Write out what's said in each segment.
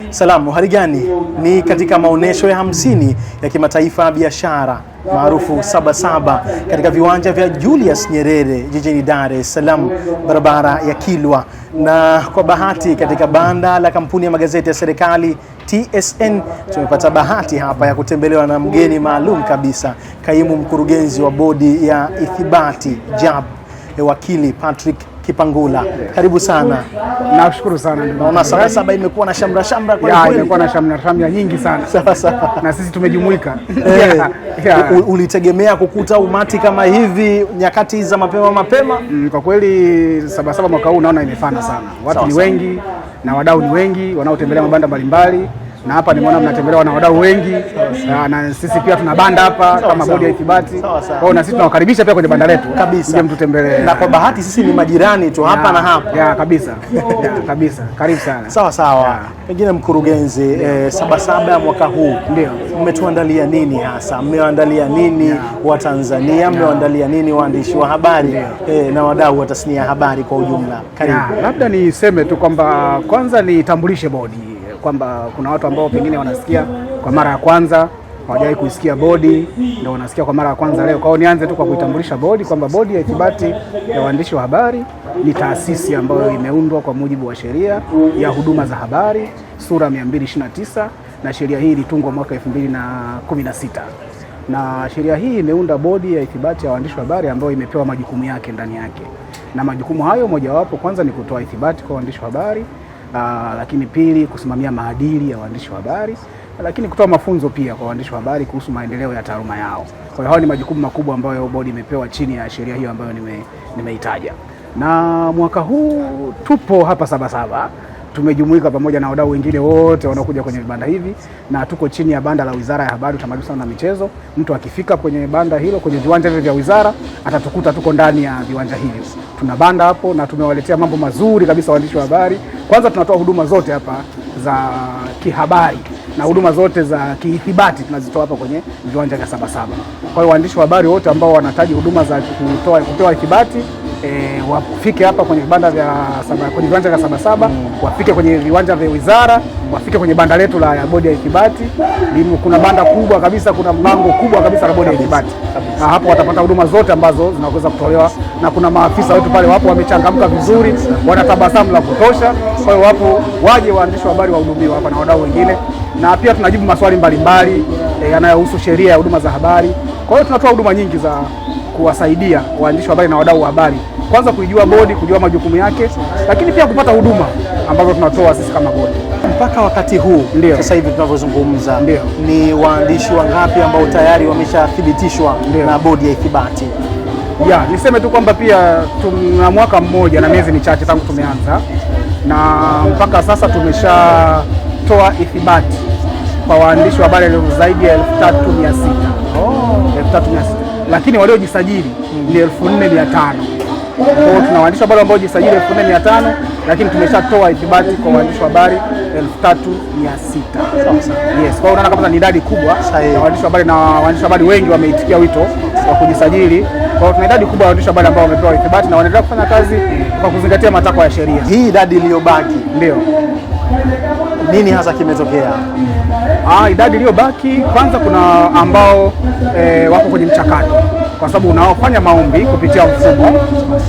Salamu, hali gani? Ni katika maonesho ya 50 ya kimataifa ya biashara maarufu Sabasaba katika viwanja vya Julius Nyerere jijini Dar es Salaam, barabara ya Kilwa. Na kwa bahati katika banda la kampuni ya magazeti ya serikali TSN tumepata bahati hapa ya kutembelewa na mgeni maalum kabisa, kaimu mkurugenzi wa bodi ya ithibati JAB, wakili Patrick Kipangula. Karibu sana. Nashukuru sana. Naona Sabasaba imekuwa na shamra shamra kwa kweli. Imekuwa na shamra nyingi sana. Sawa. Na sisi tumejumuika. Ulitegemea kukuta umati kama hivi nyakati za mapema? Kwa kweli Sabasaba mwaka huu naona imefana sana. Watu ni wengi na wadau ni wengi wanaotembelea mabanda mbalimbali. Na hapa nimeona mnatembelewa na wadau wengi na sisi pia tuna banda hapa kama bodi ya ithibati. Kwa hiyo na sisi tunawakaribisha pia kwenye banda letu kabisa. Nje mtutembelee. Na kwa bahati sisi ni majirani tu hapa na hapa. Kabisa. Kabisa. Karibu sana. Sawa. Pengine mkurugenzi, Sabasaba ya mwaka huu ndio mmetuandalia nini hasa? Mmeandalia nini wa Tanzania? Mmeandalia nini waandishi wa habari na wadau wa tasnia ya habari kwa ujumla? Karibu. Labda niseme tu kwamba kwanza nitambulishe bodi, kwamba kuna watu ambao pengine wanasikia kwa mara ya kwanza, hawajawahi kuisikia bodi, ndio wanasikia kwa mara ya kwanza leo. Kwa hiyo nianze tu kwa kuitambulisha bodi kwamba bodi ya ithibati ya waandishi wa habari ni taasisi ambayo imeundwa kwa mujibu wa sheria ya huduma za habari sura 229, na sheria hii ilitungwa mwaka 2016. Na sheria hii imeunda bodi ya ithibati ya waandishi wa habari ambayo imepewa majukumu yake ndani yake. Na majukumu hayo mojawapo kwanza ni kutoa ithibati kwa waandishi wa habari, lakini pili kusimamia maadili ya waandishi wa habari, lakini kutoa mafunzo pia kwa waandishi wa habari kuhusu maendeleo ya taaluma yao. Kwa hiyo hao ni majukumu makubwa ambayo bodi imepewa chini ya sheria hiyo ambayo nimeitaja. Na mwaka huu tupo hapa Sabasaba, tumejumuika pamoja na wadau wengine wote wanaokuja kwenye vibanda hivi, na tuko chini ya banda la Wizara ya Habari, Utamaduni na Michezo. Mtu akifika kwenye banda hilo, kwenye viwanja vya wizara, atatukuta tuko ndani ya viwanja hivyo. Tuna banda hapo na tumewaletea mambo mazuri kabisa waandishi wa habari. Kwanza tunatoa huduma zote hapa za kihabari na huduma zote za kiithibati tunazitoa hapa kwenye viwanja vya Sabasaba. Kwa hiyo waandishi wa habari wote ambao wanahitaji huduma za kutoa ithibati wafike hapa kwenye viwanja vya Sabasaba, wafike kwenye viwanja vya wizara, wafike kwenye banda letu la bodi ya ithibati. Kuna banda kubwa kabisa, kuna mlango kubwa kabisa la bodi ya ithibati. Na hapo watapata huduma zote ambazo zinaweza kutolewa, na kuna maafisa wetu pale wapo wamechangamka vizuri, wanatabasamu la kutosha. Kwa hiyo wapo waje waandishi wa habari wahudumiwa hapa na wadau wengine, na pia tunajibu maswali mbalimbali yanayohusu sheria ya huduma za habari. Kwa hiyo tunatoa huduma nyingi za kuwasaidia waandishi wa habari na wadau wa habari, kwanza kuijua bodi, kujua majukumu yake, lakini pia kupata huduma ambazo tunatoa sisi kama bodi. Mpaka wakati huu sasa hivi tunavyozungumza, ni waandishi wangapi ambao tayari wameshathibitishwa na bodi ya ithibati? Niseme tu kwamba pia tuna mwaka mmoja na miezi michache tangu tumeanza, na mpaka sasa tumeshatoa ithibati kwa waandishi wa habari zaidi ya 3600. 3600. Lakini waliojisajili ni 4500. Kwa hiyo tuna waandishi wa habari ambao wajisajili 4500, lakini tumeshatoa ithibati kwa waandishi wa habari 3600. Yes, kwa hiyo unaona kama ni idadi kubwa ya waandishi wa habari, na waandishi wa habari wengi wameitikia wito wa kujisajili. Kwa hiyo tuna idadi kubwa ya waandishi wa habari ambao wamepewa ithibati na wanaendelea kufanya kazi kwa kuzingatia matakwa ya sheria. Hii idadi iliyobaki nini hasa kimetokea? Idadi iliyobaki, kwanza kuna ambao wako kwenye mchakato, kwa sababu unaofanya maombi kupitia mfumo,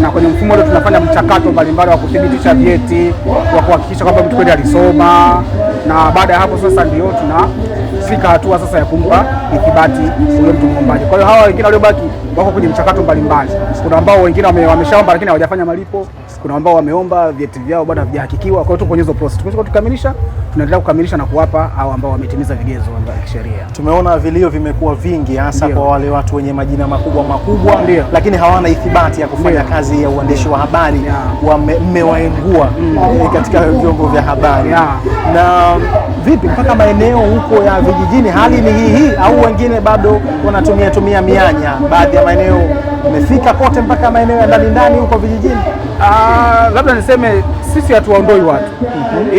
na kwenye mfumo ule tunafanya mchakato mbalimbali wa kuthibitisha vyeti, wa kuhakikisha kwamba mtu kweli alisoma, na baada ya hapo sasa ndio tunafika hatua sasa ya kumpa ithibati huyo mtu mwombaji. Kwa hiyo hawa wengine waliobaki wako kwenye mchakato mbalimbali. Kuna ambao wengine wameshaomba lakini hawajafanya malipo, kuna ambao wameomba vyeti vyao bado havijahakikiwa. Kwa hiyo tuko kwenye hizo process. Tukamilisha, tunaendelea kukamilisha na kuwapa hao ambao wametimiza vigezo vya kisheria. Tumeona vilio vimekuwa vingi hasa kwa wale watu wenye majina makubwa, lakini hawana ithibati ya kufanya kazi ya uandishi wa habari. Mmewaengua katika vyombo vya habari. Na vipi mpaka maeneo huko ya vijijini, hali ni hii au wengine bado wanatumia mianya? Baadhi ya maeneo umefika kote mpaka maeneo ya ndani huko vijijini. Labda niseme sisi hatuwaondoi watu,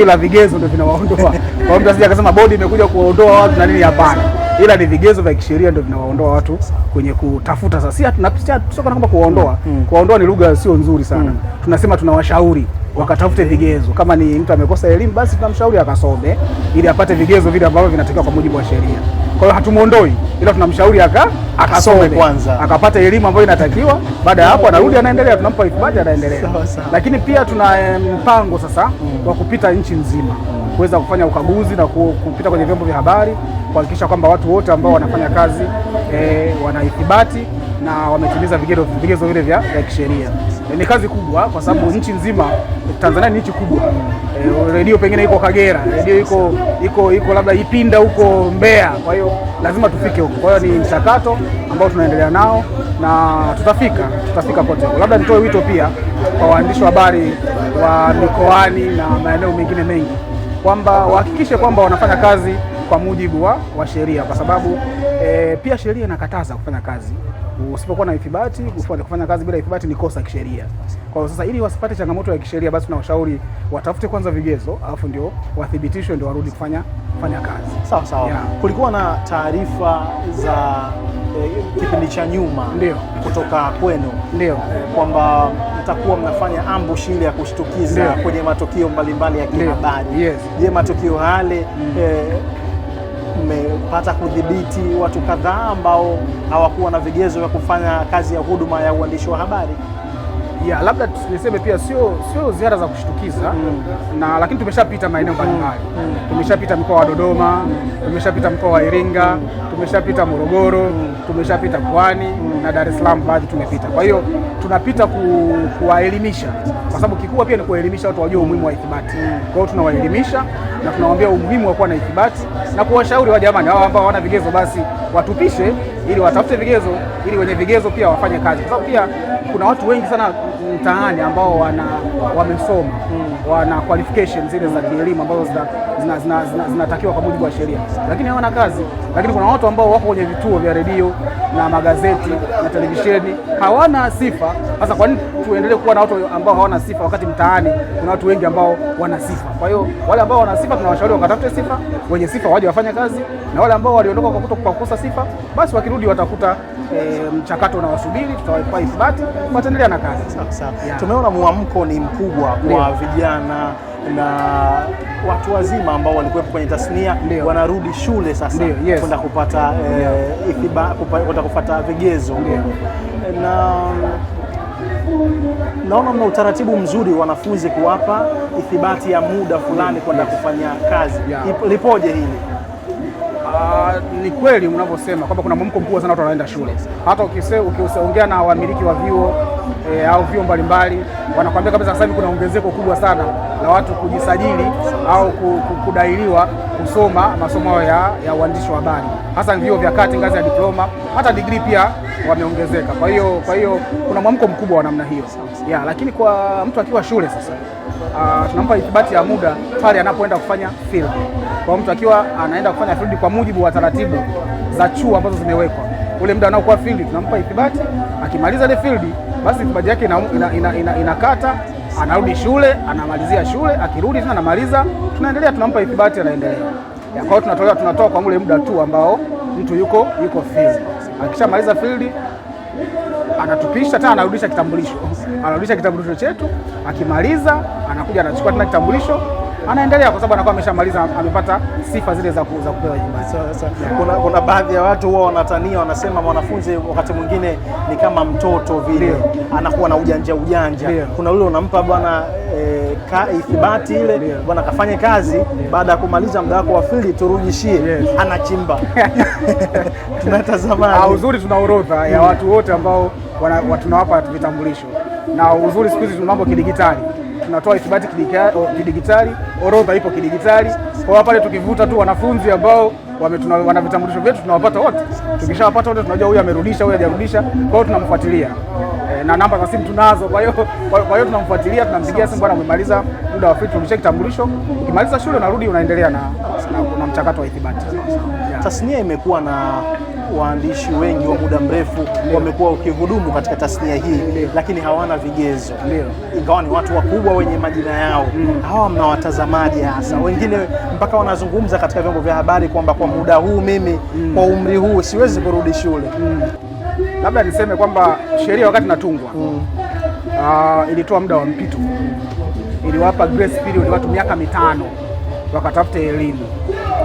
ila vigezo ndio vinawaondoa. Kwa mtu asije akasema bodi imekuja kuwaondoa watu na nini, hapana. Ila ni vigezo vya kisheria ndio vinawaondoa watu kwenye kutafuta. Sasa sisi tunapitia kama kuwaondoa. Kuwaondoa ni lugha sio nzuri sana. Tunasema tunawashauri wakatafute vigezo. Kama ni mtu amekosa elimu, basi tunamshauri akasome ili apate vigezo vile ambavyo vinatakiwa kwa mujibu wa sheria. Kwa hiyo hatumuondoi, ila tunamshauri akasome kwanza, akapata elimu ambayo inatakiwa. Baada ya hapo anarudi anaendelea, tunampa ithibati anaendelea. Lakini pia tuna mpango sasa wa kupita nchi nzima, kuweza kufanya ukaguzi na kupita kwenye vyombo vya habari, kuhakikisha kwamba watu wote ambao wanafanya kazi wana ithibati na wametimiza vigezo vile vya kisheria. Ni kazi kubwa kwa sababu nchi nzima, Tanzania ni nchi kubwa. Redio pengine iko Kagera, redio iko labda Ipinda huko Mbeya, kwa hiyo lazima tufike huko. Kwa hiyo ni mchakato ambao tunaendelea nao na tutafika kote. Labda nitoe wito pia kwa waandishi wa habari wa mikoani na maeneo mengine mengi kwamba wahakikishe kwamba wanafanya kazi kwa mujibu wa sheria, kwa sababu pia sheria inakataza kufanya kazi usipokuwa na ithibati. Kufanya kazi bila ithibati ni kosa kisheria. Kwa hiyo sasa, ili wasipate changamoto ya kisheria, basi tunawashauri watafute kwanza vigezo, alafu ndio wathibitishwe, ndio warudi kufanya kazi. Sawa sawa. Yeah. Kulikuwa na taarifa za kipindi cha nyuma kutoka kwenu kwamba mtakuwa mnafanya ambush ile ya kushtukiza kwenye matukio mbalimbali ya kihabari. Yes. Je, matukio yale mmepata kudhibiti watu kadhaa ambao hawakuwa na vigezo vya kufanya kazi ya huduma ya uandishi wa habari? Ya, labda niseme pia sio ziara za kushtukiza lakini tumeshapita maeneo mbalimbali. Tumeshapita mkoa wa Dodoma, tumeshapita mkoa wa Iringa, tumeshapita Morogoro, tumeshapita Pwani na Dar es Salaam baadhi tumepita. Kwa hiyo tunapita kuwaelimisha, kwa sababu kikubwa pia ni kuwaelimisha watu wajue umuhimu wa ithibati. Kwa hiyo tunawaelimisha na tunawaambia umuhimu wa kuwa na ithibati na kuwashauri jamani, hao ambao hawana vigezo basi watupishe ili watafute vigezo, ili wenye vigezo pia wafanye kazi. Kwa sababu pia kuna watu wengi sana mtaani ambao wamesoma, wana qualifications zile za kielimu ambazo zinatakiwa kwa mujibu wa sheria, lakini hawana kazi. Lakini kuna watu ambao wako kwenye vituo vya redio na magazeti na televisheni hawana sifa. Sasa kwa nini tuendelee kuwa na watu ambao hawana sifa wakati mtaani kuna watu wengi ambao wana sifa? Kwa hiyo wale ambao wana sifa tunawashauri wakatafute sifa, wenye sifa waje wafanye kazi, na wale ambao waliondoka kwa kukosa sifa basi wakirudi watakuta mchakato unawasubiri, tutawapa ithibati, wataendelea na kazi. Sawa. Yeah. Tumeona muamko ni mkubwa kwa vijana na watu wazima ambao walikuwa kwenye tasnia wanarudi shule sasa kwenda kupata kwenda kufuata vigezo. Na naona mna utaratibu mzuri wanafunzi kuwapa ithibati ya muda fulani kwenda kufanya kazi. Lipoje hili? Ni kweli mnavyosema kwamba kuna mwamko mkubwa sana watu wanaenda shule. Hata ukiongea na wamiliki wa vyuo au vyuo mbalimbali wanakuambia kabisa sasa hivi kuna ongezeko kubwa sana la watu kujisajili au kudailiwa kusoma masomo ya uandishi wa habari, hasa vyuo vya kati ngazi ya diploma, hata degree pia wameongezeka. Kwa hiyo kuna mwamko mkubwa wa namna hiyo. Lakini kwa mtu akiwa shule sasa tunampa ithibati ya muda pale anapoenda kufanya field. Kwa mtu akiwa anaenda kufanya field kwa mujibu wa taratibu za chuo ambazo zimewekwa, ule muda anaokuwa field tunampa ithibati. Akimaliza ile field basi ithibati yake inakata, anarudi shule, anamalizia shule, akirudi tena anamaliza, tunaendelea, tunampa ithibati, anaendelea. Kwa hiyo tunatoa kwa ule muda tu ambao mtu yuko field. Akishamaliza field anatupisha tena, anarudisha kitambulisho chetu. Akimaliza anakuja anachukua tena kitambulisho, anaendelea, kwa sababu anakuwa ameshamaliza, amepata sifa zile za kupewa ithibati. Kuna baadhi ya watu huwa wanatania, wanasema mwanafunzi wakati mwingine ni kama mtoto vile, anakuwa na ujanja. Kuna yule unampa bwana ithibati ile, bwana kafanye kazi, baada ya kumaliza muda wako wa field turudishie, anachimba. Tunatazama uzuri, tuna orodha ya watu wote ambao tunawapa vitambulisho, na uzuri siku hizi tuna mambo kidigitali, tunatoa ithibati kidigitali, orodha ipo kidigitali. Kwa hiyo pale tukivuta tu wanafunzi ambao wana vitambulisho vyetu tunawapata wote. Tukishawapata wote tunajua huyu amerudisha, huyu hajarudisha, kwa hiyo tunamfuatilia na namba za simu tunazo. Kwa hiyo tunamfuatilia, tunampigia simu, bwana umemaliza muda wa field, turudishe kitambulisho. Ukimaliza shule unarudi, unaendelea na mchakato wa ithibati. Tasnia imekuwa na waandishi wengi wa muda mrefu wamekuwa ukihudumu katika tasnia hii, lakini hawana vigezo. Ingawa ni watu wakubwa wenye majina yao. Hawa mnawatazamaji hasa? Wengine mpaka wanazungumza katika vyombo vya habari kwamba kwa muda huu mimi kwa umri huu siwezi kurudi shule. Labda niseme kwamba sheria wakati natungwa ilitoa muda wa mpito iliwapa grace period watu miaka 5 wakatafute elimu,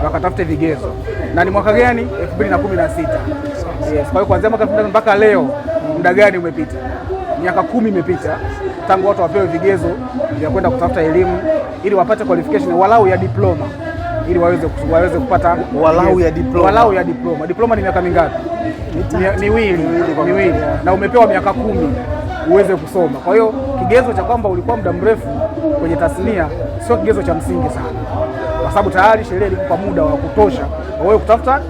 wakatafute vigezo. Na ni mwaka gani? 2016. Yes, kwa hiyo kuanzia mwaka 2016 mpaka leo muda gani umepita? Miaka 10 imepita tangu watu wapewe vigezo vya kwenda kutafuta elimu ili wapate qualification walau ya diploma, ili waweze kupata walau ya diploma. Diploma ni miaka mingapi? Miwili. Na umepewa miaka 10 uweze kusoma. Kwa hiyo kigezo cha kwamba ulikuwa muda mrefu kwenye tasnia sio kigezo cha msingi sana, kwa sababu tayari sheria ilikupa muda wa kutosha wewe kutafuta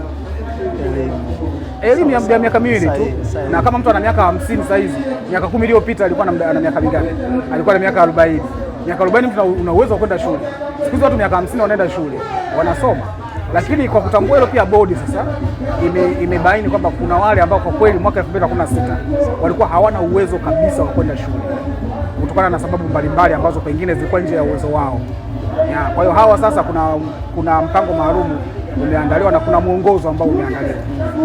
elimu ya miaka miwili tu. Na kama mtu ana miaka 50 sasa hizi, miaka 10 iliyopita alikuwa na miaka mingapi? Alikuwa na miaka 40. Miaka 40 mtu una uwezo wa kwenda shule. Siku hizi watu miaka 50 wanaenda shule, wanasoma. Lakini kwa kutambua hilo pia bodi sasa imebaini kwamba kuna wale ambao kwa kweli mwaka 2016 walikuwa hawana uwezo kabisa wa kwenda shule kutokana na sababu mbalimbali ambazo pengine zilikuwa nje ya uwezo wao. Kwa hiyo hawa sasa kuna mpango maalum umeandaliwa na kuna mwongozo ambao umeandaliwa.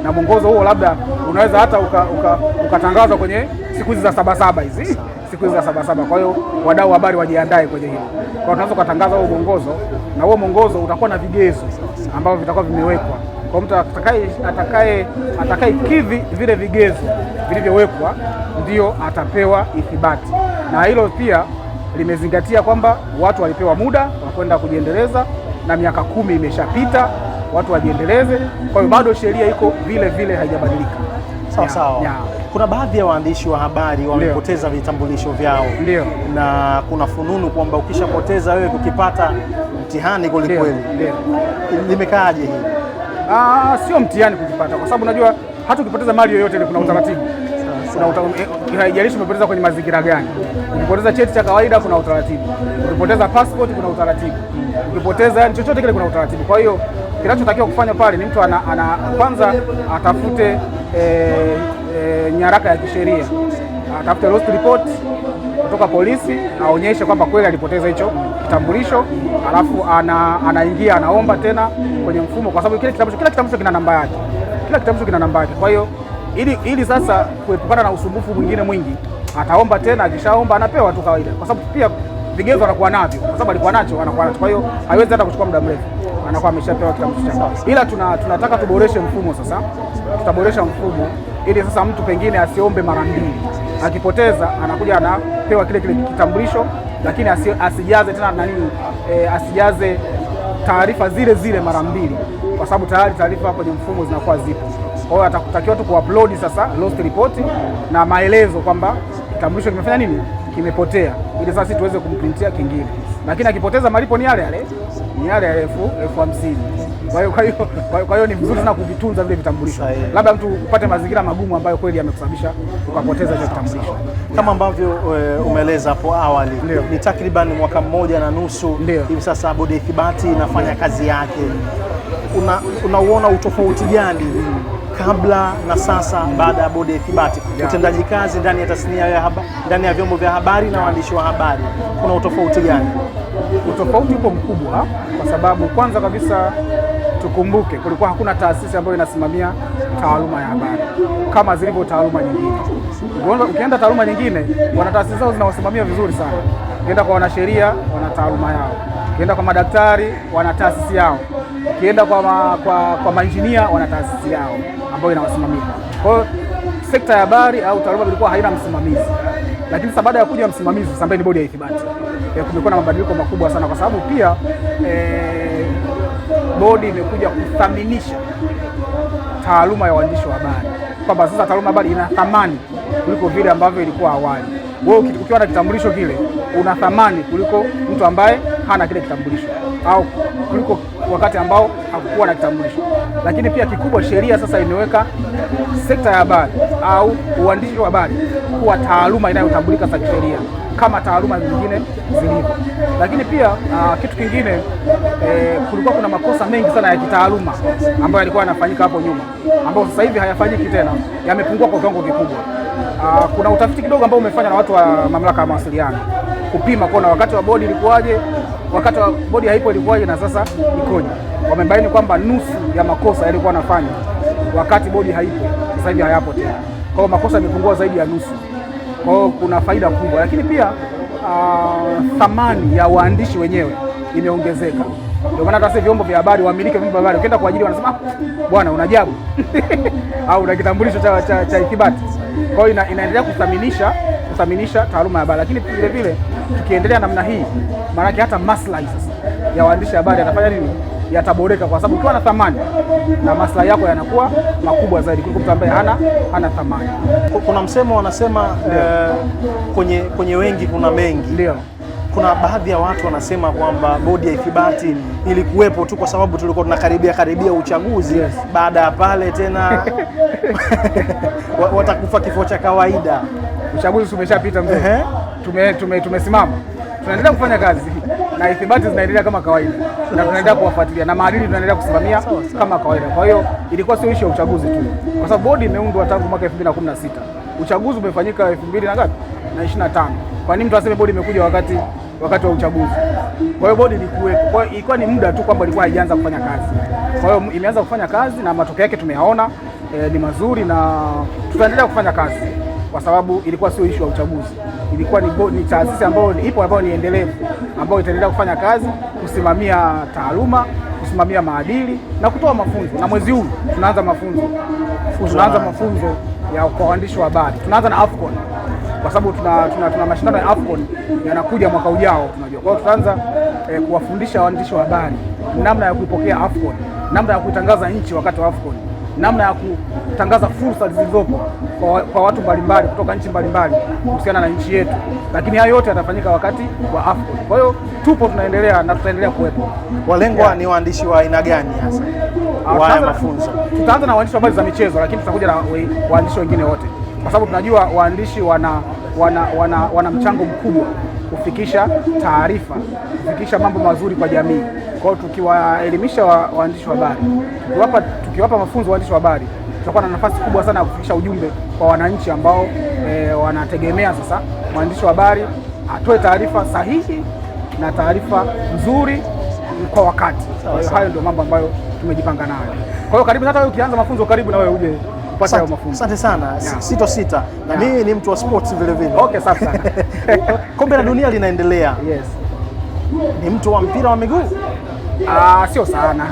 Na mwongozo huo labda unaweza hata ukatangazwa kwenye siku hizi za Sabasaba hizi. Siku hizi za Sabasaba. Kwa hiyo wadau wa habari wajiandae kwenye hilo. Kwa hiyo tunaweza kutangaza huo mwongozo, na huo mwongozo utakuwa na vigezo ambavyo vitakuwa vimewekwa. Kwa mtu atakaye kidhi vile vigezo vilivyowekwa ndio atapewa ithibati. Na hilo pia limezingatia kwamba watu walipewa muda wa kwenda kujiendeleza na miaka 10 imeshapita, watu wajiendeleze. Kwa hiyo bado sheria iko vile vile, haijabadilika. Sawa. Kuna baadhi ya waandishi wa habari wamepoteza vitambulisho vyao. Ndio. Na kuna fununu kwamba ukishapoteza wewe kukipata mtihani kweli kweli. Limekaaje hili? Sio mtihani kukipata, kwa sababu unajua hata ukipoteza mali yoyote kuna utaratibu. Haijalishi umepoteza kwenye mazingira gani. Ukipoteza cheti cha kawaida kuna utaratibu. Ukipoteza passport kuna utaratibu. Ukipoteza chochote kile kuna utaratibu. Kwa hiyo kinachotakiwa kufanya pale ni mtu ana kwanza atafute nyaraka ya kisheria, atafute lost report kutoka polisi, aonyeshe kwamba kweli alipoteza hicho kitambulisho, alafu anaingia anaomba tena kwenye mfumo, kwa sababu kila kitambulisho kina namba yake. Kwa hiyo ili sasa kuepukana na usumbufu mwingine mwingi, ataomba tena, akishaomba anapewa tu kawaida, kwa sababu pia vigezo anakuwa navyo, kwa sababu alikuwa nacho. Kwa hiyo haiwezi hata kuchukua muda mrefu, anakuwa ameshapewa kitambulisho chake. Ila tunataka tuboreshe mfumo sasa. Tutaboresha mfumo ili sasa mtu pengine asiombe mara mbili. Akipoteza anakuja anapewa kile kitambulisho, lakini asijaze tena asijaze taarifa zile mara mbili, kwa sababu tayari taarifa kwenye mfumo zinakuwa zipo. Kwa hiyo atakutakiwa tu kuupload sasa lost report na maelezo kwamba kitambulisho kimefanya nini, kimepotea, ili sasa tuweze kumprintia kingine. Lakini akipoteza malipo ni yale 50,000. Kwa hiyo ni vizuri sana kuvitunza vile vitambulisho. Labda mtu upate mazingira magumu ambayo kweli yamekusababisha ukapoteza hiyo kitambulisho. Kama ambavyo umeeleza hapo awali, ni takriban mwaka 1.5 hivi sasa bodi ya ithibati inafanya kazi yake. Unauona utofauti gani kabla na sasa baada ya bodi ya ithibati? Utendaji kazi ndani ya tasnia ndani ya vyombo vya habari na waandishi wa habari, kuna utofauti gani? Utofauti upo mkubwa, kwa sababu kwanza kabisa tukumbuke kulikuwa hakuna taasisi ambayo inasimamia taaluma ya habari kama zilivyo taaluma nyingine. Ukienda taaluma nyingine, wana taasisi zao zinawasimamia vizuri sana. Ukienda kwa wanasheria, wana taaluma yao. Ukienda kwa madaktari, wana taasisi yao. Ukienda kwa mainjinia, wana taasisi yao ambayo inawasimamia. Kwa hiyo sekta ya habari au taaluma ilikuwa haina msimamizi. Lakini sasa baada ya kuja msimamizi ambaye ni bodi ya ithibati, kumekuwa na mabadiliko makubwa sana, kwa sababu pia bodi imekuja kuthaminisha taaluma ya waandishi wa habari, kwamba sasa taaluma ya habari ina thamani kuliko vile ambavyo ilikuwa awali. Wewe ukiwa na kitambulisho kile una thamani kuliko mtu ambaye hana kile kitambulisho, au kuliko wakati ambao hakukuwa na kitambulisho. Lakini pia kikubwa, sheria sasa imeweka sekta ya habari au uandishi wa habari kuwa taaluma inayotambulika za kisheria kama taaluma nyingine zilivyo. Lakini pia kitu kingine, kulikuwa kuna makosa mengi sana ya kitaaluma ambayo yalikuwa yanafanyika hapo nyuma, ambayo sasa hivi hayafanyiki tena, yamepungua kwa kiwango kikubwa. Kuna utafiti kidogo ambao umefanya na watu wa mamlaka ya mawasiliano kupima kuona wakati wa bodi ilikuwaje, wakati wa bodi haipo ilikuwaje, na sasa ikoje. Wamebaini kwamba nusu ya makosa yalikuwa yanafanywa wakati bodi haipo, sasa hivi hayapo tena. Kwa hiyo makosa yamepungua zaidi ya nusu. Kwa hiyo kuna faida kubwa. Lakini pia thamani ya waandishi wenyewe imeongezeka. Ndio maana hata vyombo vya habari, wamiliki wa vyombo vya habari ukienda kwa ajili wanasema bwana una jabu au una kitambulisho cha ithibati. Kwa hiyo inaendelea kuthaminisha taaluma ya habari, lakini vile vile tukiendelea namna hii, maana hata maslahi sasa ya waandishi habari yatafanya nini? Yataboreka, kwa sababu ukiwa na thamani na maslahi yako yanakuwa makubwa zaidi kuliko mtu ambaye hana thamani. Kuna msemo wanasema kwenye wengi kuna mengi. Ndio. Kuna baadhi ya watu wanasema kwamba bodi ya ithibati ilikuwepo tu kwa sababu tulikuwa tunakaribia uchaguzi. Yes. Baada ya pale tena watakufa kifo cha kawaida. Uchaguzi umeshapita mzee. Tumesimama. Tunaendelea kufanya kazi na ithibati zinaendelea kama kawaida, na tunaendelea kuwafuatilia na maadili tunaendelea kusimamia kama kawaida. Kwa hiyo ilikuwa sio issue ya uchaguzi tu, kwa sababu bodi imeundwa tangu mwaka 2016. Uchaguzi umefanyika 2025. Kwa nini mtu aseme bodi imekuja wakati wa uchaguzi? Kwa hiyo bodi ilikuwepo. Kwa hiyo ilikuwa ni muda tu kwamba ilikuwa haijaanza kufanya kazi. Kwa hiyo imeanza kufanya kazi na matokeo yake tumeyaona ni mazuri, na tutaendelea kufanya kazi kwa sababu ilikuwa sio issue ya uchaguzi. Ilikuwa ni taasisi ambayo ni endelevu, ambayo itaendelea kufanya kazi, kusimamia taaluma, kusimamia maadili na kutoa mafunzo. Na mwezi huu tunaanza mafunzo ya kwa waandishi wa habari. Tunaanza na AFCON kwa sababu tuna mashindano ya AFCON yanakuja mwaka ujao, tunajua. Kwa hiyo tutaanza kuwafundisha waandishi wa habari namna ya kuipokea AFCON, namna ya kuitangaza nchi wakati wa AFCON, namna ya kutangaza fursa zilizopo kwa watu mbalimbali kutoka nchi mbalimbali kuhusiana na nchi yetu. Lakini hayo yote yatafanyika wakati wa AFCON. Kwa hiyo tunaendelea na tutaendelea kuwepo. Walengwa ni waandishi wa aina gani hasa wa mafunzo? Tutaanza na waandishi wa habari za michezo, lakini tutakuja na waandishi wengine wote, kwa sababu tunajua waandishi wana mchango mkubwa kufikisha taarifa, kufikisha mambo mazuri kwa jamii. Kwa hiyo tukiwaelimisha waandishi wa habari, tukiwapa mafunzo waandishi wa habari, tutakuwa na nafasi kubwa sana ya kufikisha ujumbe kwa wananchi ambao wanategemea sasa mwandishi wa habari atoe taarifa sahihi na taarifa nzuri kwa wakati. Kwa hiyo hayo ndio mambo ambayo tumejipanga nayo. Kwa hiyo karibu, hata wewe ukianza mafunzo, karibu na wewe uje upate hayo mafunzo. Asante sana. Sita. Na mimi ni mtu wa sports vile vile. Okay, safi sana. Kombe la dunia linaendelea. Yes. Ni mtu wa mpira wa miguu? Sio sana.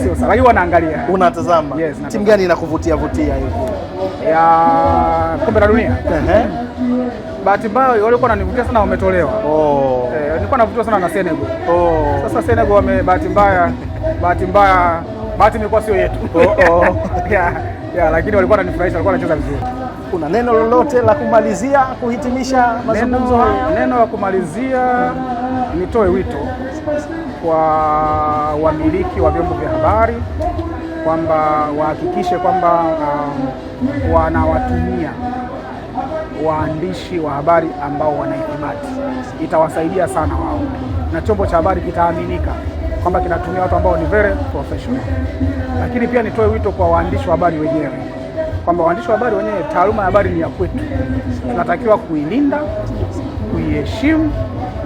Sio sana. Lakini wanaangalia. Unatazama? Yes, timu gani inakuvutia hivi? Ya kombe la dunia. Bahati mbaya wale walikuwa wananivutia sana wametolewa. Nilikuwa navutiwa sana na Senegal. Sasa Senegal bahati imekuwa sio yetu. Lakini walikuwa wananifurahisha, walikuwa wanacheza vizuri. Kuna neno lolote la kumalizia kuhitimisha mazungumzo haya? Neno la kumalizia, nitoe wito kwa wamiliki wa vyombo vya habari kwamba wahakikishe kwamba wanawatumia waandishi wa habari ambao wana ithibati. Itawasaidia sana wao, na chombo cha habari kitaaminika kwamba kinatumia watu ambao ni very professional. Lakini pia nitoe wito kwa waandishi wa habari wenyewe kwamba waandishi wa habari wenyewe, taaluma ya habari ni ya kwetu. Tunatakiwa kuilinda, kuiheshimu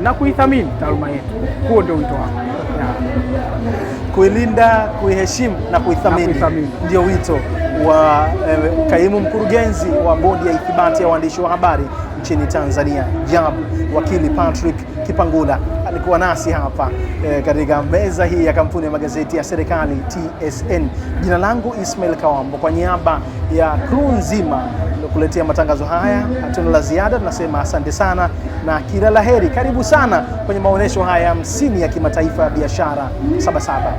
na kuithamini taaluma yetu. Huo ndio wito wangu. Kuilinda, kuiheshimu na kuithamini ndio wito wa kaimu mkurugenzi wa bodi ya ithibati ya waandishi wa habari nchini Tanzania, JAB, wakili Patrick Kipangula alikuwa nasi hapa katika meza hii ya kampuni ya magazeti ya serikali TSN. Jina langu Ismail Kawambo, kwa niaba ya crew nzima kuletea matangazo haya, hatuna la ziada. Tunasema asante sana na kila laheri. Karibu sana kwenye maonesho haya 50 ya kimataifa ya biashara Sabasaba.